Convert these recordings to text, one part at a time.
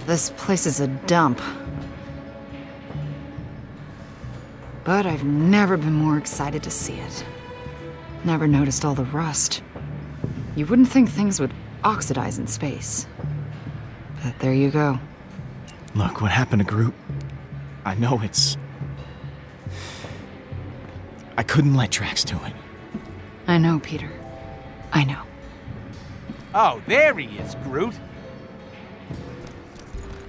This place is a dump. But I've never been more excited to see it. Never noticed all the rust. You wouldn't think things would oxidize in space. But there you go. Look, what happened to Groot? I know it's... I couldn't let Drax do it. I know, Peter. I know. Oh, there he is, Groot.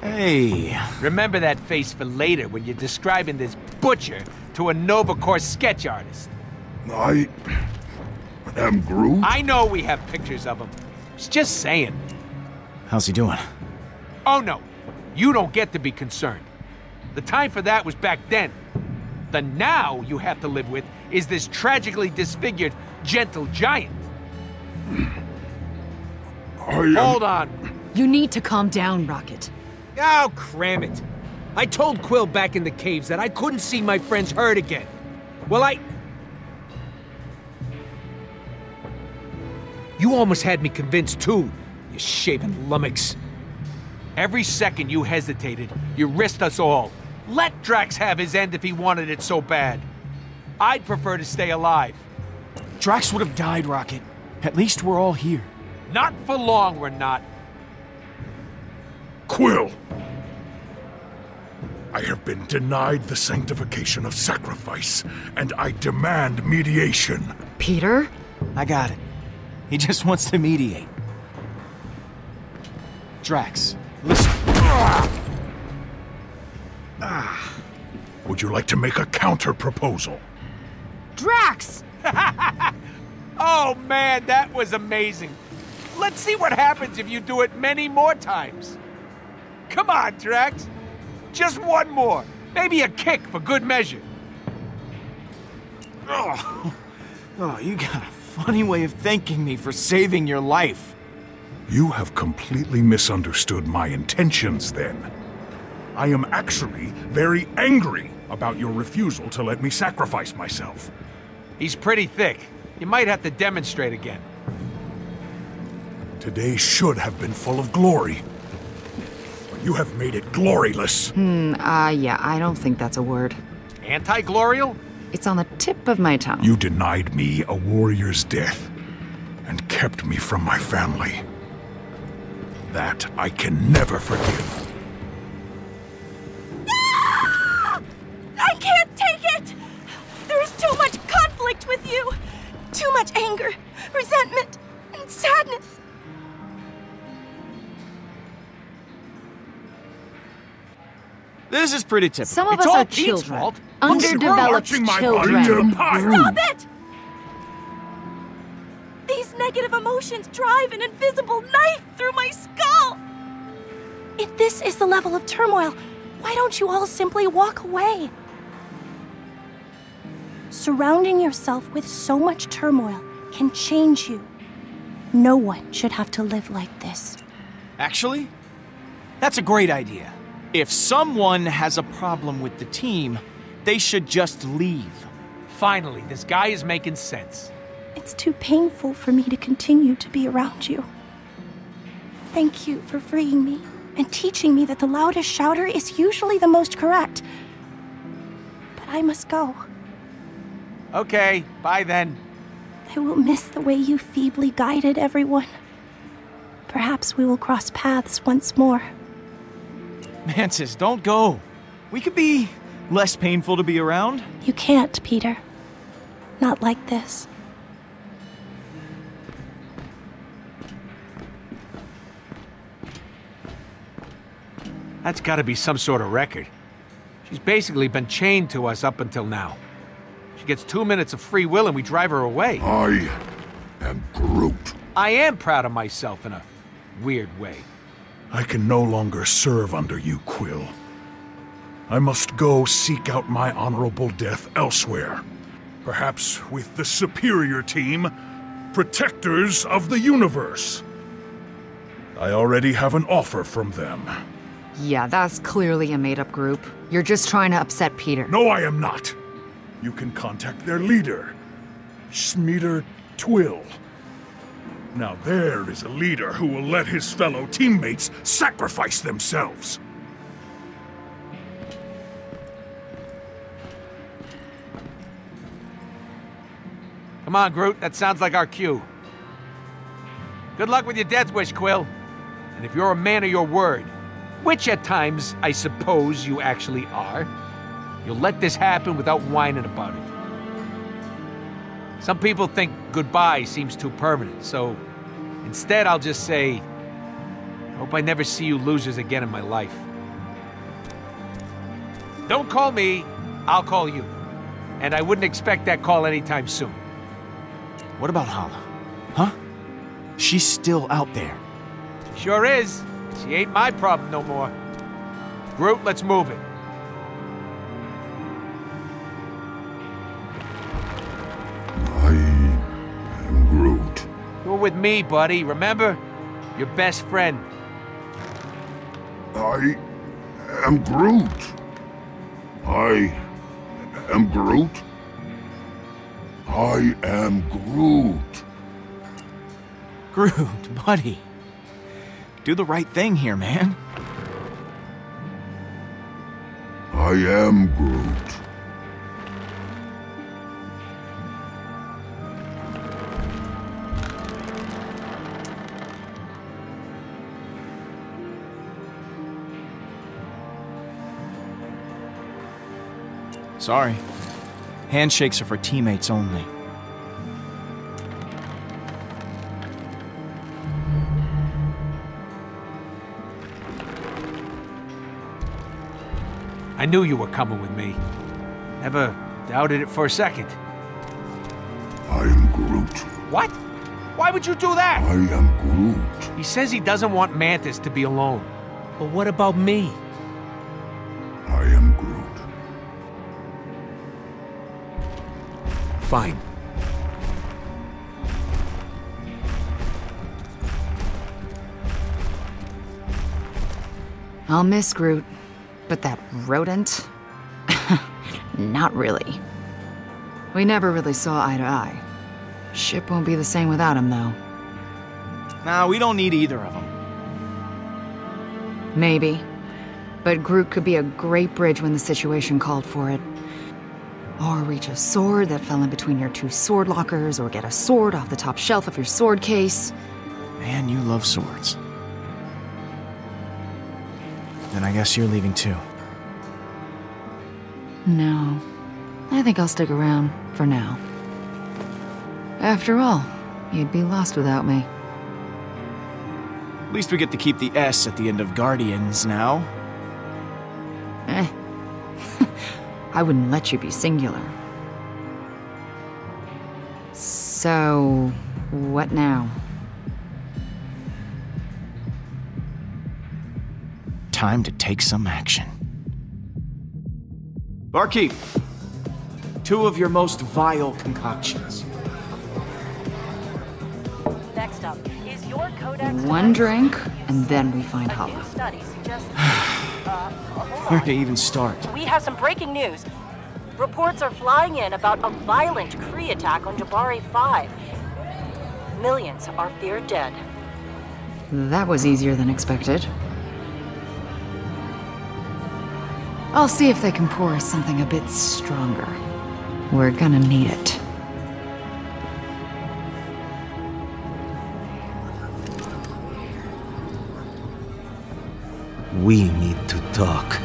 Hey. Remember that face for later when you're describing this butcher to a Nova Corps sketch artist. I am Groot? I know we have pictures of him. It's just saying. How's he doing? Oh no, you don't get to be concerned. The time for that was back then. The now you have to live with is this tragically disfigured, gentle giant. Hold on. You need to calm down, Rocket. Oh, cram it. I told Quill back in the caves that I couldn't see my friends hurt again. Well, You almost had me convinced too, you shaven lummox. Every second you hesitated, you risked us all. Let Drax have his end if he wanted it so bad. I'd prefer to stay alive. Drax would have died, Rocket. At least we're all here. Not for long, we're not. Quill! I have been denied the sanctification of sacrifice, and I demand mediation. Peter? I got it. He just wants to mediate. Drax, listen. Would you like to make a counter-proposal? Drax! Oh man, that was amazing. Let's see what happens if you do it many more times. Come on, Drax. Just one more. Maybe a kick for good measure. Oh, you got a funny way of thanking me for saving your life. You have completely misunderstood my intentions, then. I am actually very angry about your refusal to let me sacrifice myself. He's pretty thick. You might have to demonstrate again. Today should have been full of glory. But you have made it gloryless. Yeah, I don't think that's a word. Anti-glorial? It's on the tip of my tongue. You denied me a warrior's death and kept me from my family. That I can never forgive. I can't take it! There is too much conflict with you! Too much anger, resentment, and sadness. This is pretty typical. Some of It's us all are Pete's children. fault. Underdeveloped Marching my body to the children. pyre. Stop it! These negative emotions drive an invisible knife through my skull! If this is the level of turmoil, why don't you all simply walk away? Surrounding yourself with so much turmoil can change you. No one should have to live like this. Actually, that's a great idea. If someone has a problem with the team, they should just leave. Finally, this guy is making sense. It's too painful for me to continue to be around you. Thank you for freeing me and teaching me that the loudest shouter is usually the most correct. But I must go. Okay, bye then. I will miss the way you feebly guided everyone. Perhaps we will cross paths once more. Mantis, don't go. We could be less painful to be around. You can't, Peter. Not like this. That's gotta be some sort of record. She's basically been chained to us up until now. She gets 2 minutes of free will and we drive her away. I am Groot. I am proud of myself in a weird way. I can no longer serve under you, Quill. I must go seek out my honorable death elsewhere. Perhaps with the superior team, Protectors of the Universe. I already have an offer from them. Yeah, that's clearly a made-up group. You're just trying to upset Peter. No, I am not. You can contact their leader, Schmieder Twill. Now there is a leader who will let his fellow teammates sacrifice themselves. Come on, Groot. That sounds like our cue. Good luck with your death wish, Quill. And if you're a man of your word, which at times I suppose you actually are, you'll let this happen without whining about it. Some people think goodbye seems too permanent, so instead I'll just say, I hope I never see you losers again in my life. Don't call me, I'll call you. And I wouldn't expect that call anytime soon. What about Hala? Huh? She's still out there. Sure is. She ain't my problem no more. Groot, let's move it. I am Groot. You're with me, buddy, remember? Your best friend. I am Groot. I am Groot. I am Groot. Groot, buddy. Do the right thing here, man. I am Groot. Sorry. Handshakes are for teammates only. I knew you were coming with me. Never doubted it for a second. I am Groot. What? Why would you do that? I am Groot. He says he doesn't want Mantis to be alone. But what about me? I am Groot. Fine. I'll miss Groot, but that rodent? Not really. We never really saw eye to eye. Ship won't be the same without him, though. Nah, we don't need either of them. Maybe. But Groot could be a great bridge when the situation called for it. Or reach a sword that fell in between your two sword lockers, or get a sword off the top shelf of your sword case. Man, you love swords. Then I guess you're leaving too. No. I think I'll stick around, for now. After all, you'd be lost without me. At least we get to keep the S at the end of Guardians now. Eh. I wouldn't let you be singular. So, what now? Time to take some action. Barkeep, 2 of your most vile concoctions. Next up is your codex. One drink, and then we find A new Hala. study suggests. Where to even start? We have some breaking news. Reports are flying in about a violent Kree attack on Jabari 5. Millions are feared dead. That was easier than expected. I'll see if they can pour us something a bit stronger. We're gonna need it. We need to talk.